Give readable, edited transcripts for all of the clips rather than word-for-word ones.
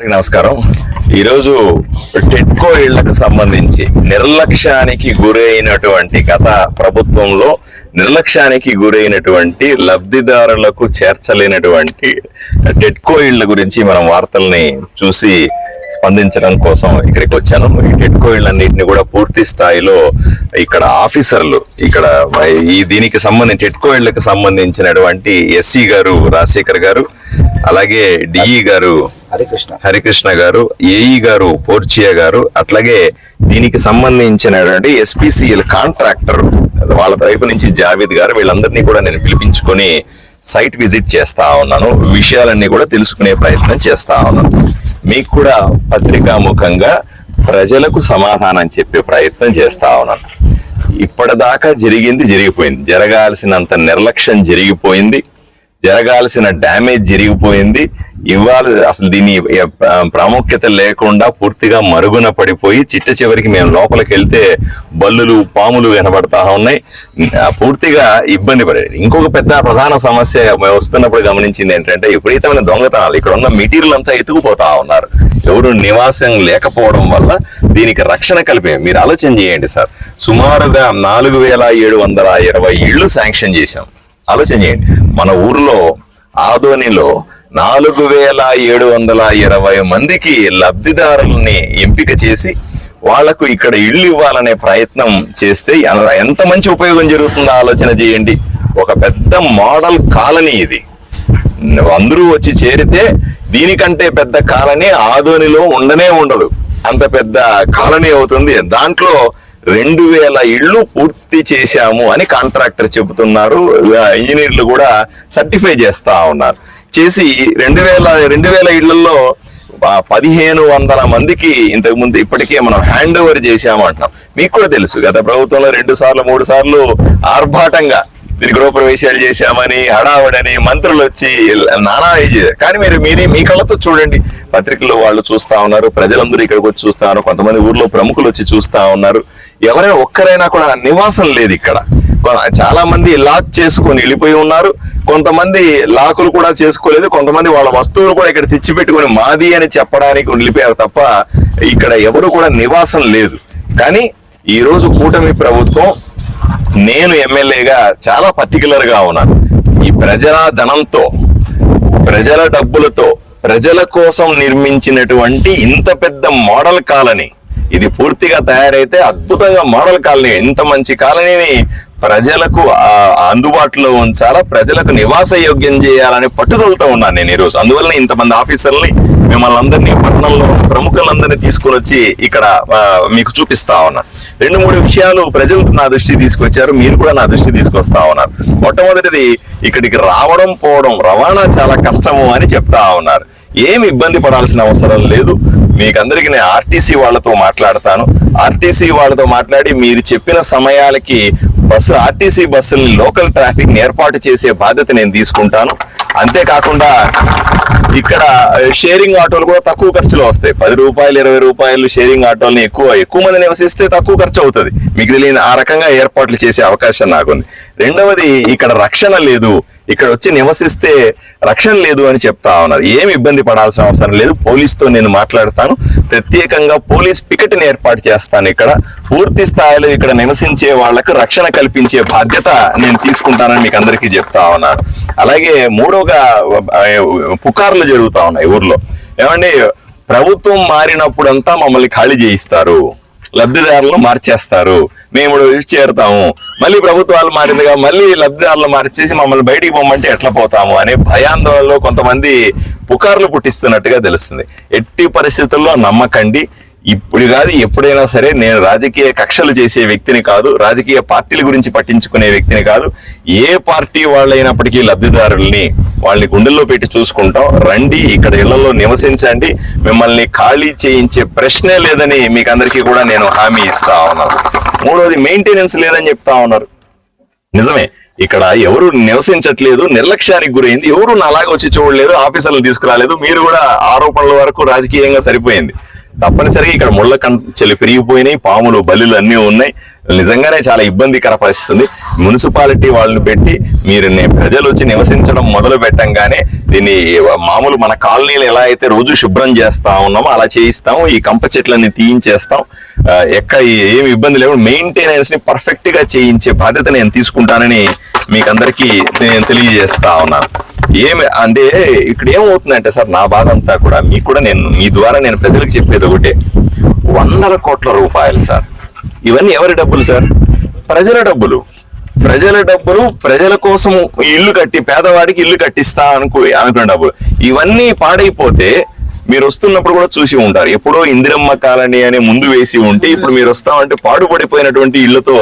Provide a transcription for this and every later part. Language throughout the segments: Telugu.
నమస్కారం. ఈరోజు టెట్కో ఇళ్లకు సంబంధించి నిర్లక్ష్యానికి గురైనటువంటి గత ప్రభుత్వంలో నిర్లక్ష్యానికి గురైనటువంటి లబ్ధిదారులకు చేర్చలేనటువంటి టెట్కో ఇళ్ల గురించి మనం వార్తల్ని చూసి స్పందించడం కోసం ఇక్కడికి వచ్చాను. ఈ టెట్కో ఇళ్ళన్నింటినీ కూడా పూర్తి స్థాయిలో ఇక్కడ ఆఫీసర్లు దీనికి సంబంధించి టెట్కో ఇళ్లకు సంబంధించినటువంటి ఎస్సీ గారు రాజశేఖర్ గారు, అలాగే డిఈ గారు హరికృష్ణ గారు, ఏఈ గారు పోర్చియా గారు, అట్లాగే దీనికి సంబంధించినటువంటి ఎస్పీసీఎల్ కాంట్రాక్టర్ వాళ్ళ వైపు నుంచి జావేద్ గారు, వీళ్ళందరినీ కూడా నేను పిలిపించుకొని సైట్ విజిట్ చేస్తా ఉన్నాను. విషయాలన్నీ కూడా తెలుసుకునే ప్రయత్నం చేస్తా ఉన్నాను. మీకు కూడా పత్రికాముఖంగా ప్రజలకు సమాధానం చెప్పే ప్రయత్నం చేస్తా ఉన్నాను. ఇప్పటిదాకా జరిగిపోయింది. జరగాల్సినంత నిర్లక్ష్యం జరిగిపోయింది, జరగాల్సిన డ్యామేజ్ జరిగిపోయింది. ఇవాళ అసలు దీని ప్రాముఖ్యత లేకుండా పూర్తిగా మరుగున పడిపోయి చిట్ట చివరికి మేము లోపలికి వెళ్తే బల్లులు పాములు కనబడతా ఉన్నాయి. పూర్తిగా ఇబ్బంది పడేది. ఇంకొక ప్రధాన సమస్య మేము వస్తున్నప్పుడు గమనించింది ఏంటంటే విపరీతమైన దొంగతనాలు. ఇక్కడ ఉన్న మెటీరియల్ అంతా ఎత్తుకుపోతా ఉన్నారు. ఎవరు నివాసం లేకపోవడం వల్ల దీనికి రక్షణ కలిపే. మీరు ఆలోచన చేయండి సార్, సుమారుగా 4720 ఇళ్లు శాంక్షన్ చేశాం. ఆలోచన చేయండి, మన ఊర్లో ఆదోనిలో 4720 మందికి లబ్ధిదారుల్ని ఎంపిక చేసి వాళ్లకు ఇక్కడ ఇళ్లు ఇవ్వాలనే ప్రయత్నం చేస్తే ఎంత మంచి ఉపయోగం జరుగుతుందో ఆలోచన చేయండి. ఒక పెద్ద మోడల్ కాలనీ ఇది. అందరూ వచ్చి చేరితే దీనికంటే పెద్ద కాలనీ ఆదోనిలో ఉండదు. అంత పెద్ద కాలనీ అవుతుంది. దాంట్లో 2000 ఇళ్లు పూర్తి చేశాము అని కాంట్రాక్టర్ చెబుతున్నారు. ఇంజనీర్లు కూడా సర్టిఫై చేస్తా ఉన్నారు. చేసి 2000 ఇళ్లలో 1500 మందికి ఇంతకుముందు ఇప్పటికే మనం హ్యాండ్ ఓవర్ చేశామంటున్నాం. మీకు కూడా తెలుసు, గత ప్రభుత్వంలో 2 సార్లు 3 సార్లు ఆర్భాటంగా దీని గృహప్రవేశాలు చేశామని హడావడని మంత్రులు వచ్చి నానా చేశారు. కానీ మీరు మీ కళ్ళతో చూడండి, పత్రికల్లో వాళ్ళు చూస్తా ఉన్నారు, ప్రజలందరూ ఇక్కడికి వచ్చి చూస్తా ఉన్నారు, కొంతమంది ఊర్లో ప్రముఖులు వచ్చి చూస్తా ఉన్నారు. ఎవరైనా ఒక్కరైనా కూడా నివాసం లేదు ఇక్కడ. చాలా మంది లాక్ చేసుకొని వెళ్ళిపోయి ఉన్నారు. కొంతమంది లాకులు కూడా చేసుకోలేదు. కొంతమంది వాళ్ళ వస్తువులు కూడా ఇక్కడ తెచ్చిపెట్టుకొని మాది అని చెప్పడానికి వెళ్ళిపోయారు తప్ప ఇక్కడ ఎవరు కూడా నివాసం లేదు. కానీ ఈ రోజు కూటమి ప్రభుత్వం, నేను ఎమ్మెల్యేగా చాలా పర్టికులర్ గా ఉన్నాను. ఈ ప్రజల ధనంతో, ప్రజల డబ్బులతో, ప్రజల కోసం నిర్మించినటువంటి ఇంత పెద్ద మోడల్ కాలనీ, ఇది పూర్తిగా తయారైతే అద్భుతంగా మోడల్ కాలనీ, ఇంత మంచి కాలనీని ప్రజలకు అందుబాటులో ఉంచాలా, ప్రజలకు నివాస యోగ్యం చేయాలనే పట్టుదలతో ఉన్నాను నేను ఈరోజు. అందువల్ల ఇంతమంది ఆఫీసర్లని, మిమ్మల్ని అందరినీ, పట్టణంలో ప్రముఖులందరినీ తీసుకుని వచ్చి ఇక్కడ మీకు చూపిస్తా ఉన్నా. 2-3 విషయాలు ప్రజలు నా దృష్టికి తీసుకొచ్చారు, మీరు కూడా నా దృష్టికి తీసుకొస్తా ఉన్నారు. మొట్టమొదటిది, ఇక్కడికి రావడం పోవడం రవాణా చాలా కష్టము అని చెప్తా ఉన్నారు. ఏమి ఇబ్బంది పడాల్సిన అవసరం లేదు. మీకందరికి నేను ఆర్టీసీ వాళ్ళతో మాట్లాడతాను. ఆర్టీసీ వాళ్ళతో మాట్లాడి మీరు చెప్పిన సమయాలకి ఆర్టీసీ బస్సుల్ని, లోకల్ ట్రాఫిక్ ని ఏర్పాటు చేసే బాధ్యత నేను తీసుకుంటాను. అంతేకాకుండా ఇక్కడ షేరింగ్ ఆటోలు కూడా తక్కువ ఖర్చులో వస్తాయి. 10 రూపాయలు 20 రూపాయలు షేరింగ్ ఆటోల్ని ఎక్కువ మంది నివసిస్తే తక్కువ ఖర్చు అవుతుంది. మీకు తెలియని ఆ రకంగా ఏర్పాట్లు చేసే అవకాశం నాకుంది. రెండవది, ఇక్కడ రక్షణ లేదు. ఇక్కడ వచ్చి నివసిస్తే రక్షణ లేదు అని చెప్తా ఉన్నారు. ఏమి ఇబ్బంది పడాల్సిన అవసరం లేదు. పోలీసుతో నేను మాట్లాడతాను. ప్రత్యేకంగా పోలీస్ పికెట్ని ఏర్పాటు చేస్తాను. ఇక్కడ పూర్తి స్థాయిలో ఇక్కడ నివసించే వాళ్లకు రక్షణ కల్పించే బాధ్యత నేను తీసుకుంటానని మీకు అందరికీ చెప్తా ఉన్నాను. అలాగే మూడోగా, పుకార్లు జరుగుతా ఉన్నాయి ఊర్లో. ఏమండి, ప్రభుత్వం మారినప్పుడంతా మమ్మల్ని ఖాళీ చేయిస్తారు, లబ్ధిదారులను మార్చేస్తారు, మేము చేరుతాము, మళ్ళీ ప్రభుత్వాలు మారిందిగా మళ్ళీ లబ్ధిదారులు మార్చేసి మమ్మల్ని బయటికి పోమంటే ఎట్లా పోతాము అనే భయాందోళనలో కొంతమంది పుకార్లు పుట్టిస్తున్నట్టుగా తెలుస్తుంది. ఎట్టి పరిస్థితుల్లో నమ్మకండి. ఇప్పుడు కాదు, ఎప్పుడైనా సరే నేను రాజకీయ కక్షలు చేసే వ్యక్తిని కాదు, రాజకీయ పార్టీల గురించి పట్టించుకునే వ్యక్తిని కాదు. ఏ పార్టీ వాళ్ళైనప్పటికీ లబ్ధిదారుల్ని వాళ్ళని గుండెల్లో పెట్టి చూసుకుంటాం. రండి, ఇక్కడ ఇళ్లలో నివసించండి, మిమ్మల్ని ఖాళీ చేయించే ప్రశ్నే లేదని మీకు అందరికీ కూడా నేను హామీ ఇస్తా ఉన్నాను. మూడోది, మెయింటెనెన్స్ లేదని చెప్తా ఉన్నారు. నిజమే, ఇక్కడ ఎవరు నివసించట్లేదు, నిర్లక్ష్యానికి గురైంది. ఎవరు అలాగే వచ్చి చూడలేదు, ఆఫీసర్లు తీసుకురాలేదు. మీరు కూడా ఆరోపణల వరకు రాజకీయంగా సరిపోయింది. తప్పనిసరిగా ఇక్కడ ముళ్ళ కంచెలు పెరిగిపోయినాయి, పాములు బల్లులు అన్నీ ఉన్నాయి. నిజంగానే చాలా ఇబ్బందికర పరిస్థితుంది. మున్సిపాలిటీ వాళ్ళని పెట్టి మీరు ప్రజలు వచ్చి నివసించడం మొదలు పెట్టంగానే దీన్ని మామూలు మన కాలనీలు ఎలా అయితే రోజు శుభ్రం చేస్తా ఉన్నామో అలా చేయిస్తాము. ఈ కంప చెట్లన్నీ తీయించేస్తాం. ఎక్కడ ఏమి ఇబ్బంది లేవు. మెయింటెనెన్స్ ని పర్ఫెక్ట్ గా చేయించే బాధ్యత నేను తీసుకుంటానని మీకు అందరికీ నేను తెలియజేస్తా ఉన్నాను. ఏమి అంటే ఇక్కడ ఏమవుతుందంటే సార్, నా బాధ అంతా కూడా మీకు కూడా మీ ద్వారా నేను ప్రజలకు చెప్పేది ఒకటే, 100 కోట్ల రూపాయలు సార్. ఇవన్నీ ఎవరి డబ్బులు సార్? ప్రజల డబ్బులు. ప్రజల కోసం ఇల్లు కట్టి, పేదవాడికి ఇల్లు కట్టిస్తా అనుకున్న డబ్బులు. ఇవన్నీ పాడైపోతే మీరు వస్తున్నప్పుడు కూడా చూసి ఉంటారు. ఎప్పుడో ఇందిరమ్మ కాలనీ అని ముందు వేసి ఉంటే ఇప్పుడు మీరు వస్తామంటే పాడుపడిపోయినటువంటి ఇళ్లతో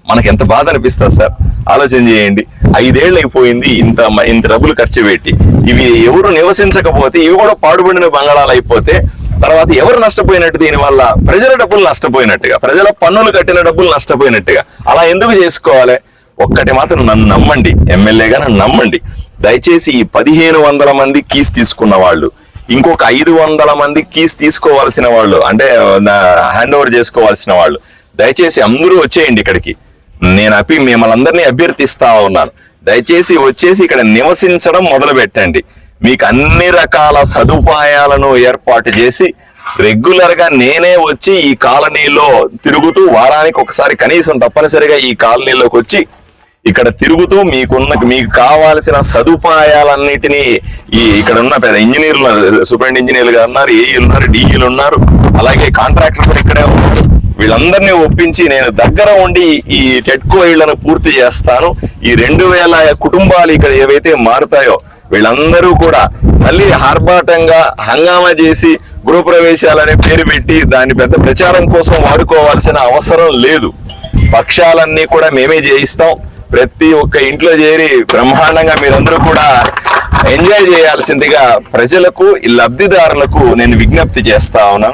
మనకి ఎంత బాధ అనిపిస్తుంది సార్. ఆలోచన చేయండి. 5 ఏళ్ళు అయిపోయింది ఇంత డబ్బులు ఖర్చు పెట్టి, ఇవి ఎవరు నివసించకపోతే ఇవి కూడా పాడుపడిన బంగాళాలు అయిపోతే తర్వాత ఎవరు నష్టపోయినట్టు? దీనివల్ల ప్రజల డబ్బులు నష్టపోయినట్టుగా, ప్రజల పన్నులు కట్టిన డబ్బులు నష్టపోయినట్టుగా. అలా ఎందుకు చేసుకోవాలి? ఒక్కటి మాత్రం నన్ను నమ్మండి, ఎమ్మెల్యేగా నన్ను నమ్మండి. దయచేసి ఈ 1500 మంది కీస్ తీసుకున్న వాళ్ళు, ఇంకొక 500 మంది కీస్ తీసుకోవాల్సిన వాళ్ళు, అంటే హ్యాండ్ ఓవర్ చేసుకోవాల్సిన వాళ్ళు, దయచేసి అందరూ వచ్చేయండి ఇక్కడికి. నేను మిమ్మల్ని అందరినీ అభ్యర్థిస్తా ఉన్నాను. దయచేసి వచ్చేసి ఇక్కడ నివసించడం మొదలు పెట్టండి. మీకు అన్ని రకాల సదుపాయాలను ఏర్పాటు చేసి రెగ్యులర్ గా నేనే వచ్చి ఈ కాలనీలో తిరుగుతూ, వారానికి ఒకసారి కనీసం తప్పనిసరిగా ఈ కాలనీలోకి వచ్చి ఇక్కడ తిరుగుతూ మీకు కావాల్సిన సదుపాయాలన్నిటినీ ఇక్కడ ఉన్న పెద్ద ఇంజనీర్లు, సూపరింటెండెంట్ ఇంజనీర్లు గారు ఉన్నారు, ఏఈలు ఉన్నారు, డిఈలు ఉన్నారు, అలాగే కాంట్రాక్టర్లు ఇక్కడే ఉన్నారు. వీళ్ళందరినీ ఒప్పించి నేను దగ్గర ఉండి ఈ టెట్కో ఇళ్లను పూర్తి చేస్తాను. ఈ 2000 కుటుంబాలు ఇక్కడ ఏవైతే మారుతాయో వీళ్ళందరూ కూడా మళ్ళీ ఆర్భాటంగా హంగామా చేసి గృహప్రవేశాలనే పేరు పెట్టి దాన్ని పెద్ద ప్రచారం కోసం వాడుకోవాల్సిన అవసరం లేదు. పక్షాలన్నీ కూడా మేమే చేయిస్తాం. ప్రతి ఒక్క ఇంట్లో చేరి బ్రహ్మాండంగా మీరందరూ కూడా ఎంజాయ్ చేయాల్సిందిగా ప్రజలకు, లబ్ధిదారులకు నేను విజ్ఞప్తి చేస్తా ఉన్నాను.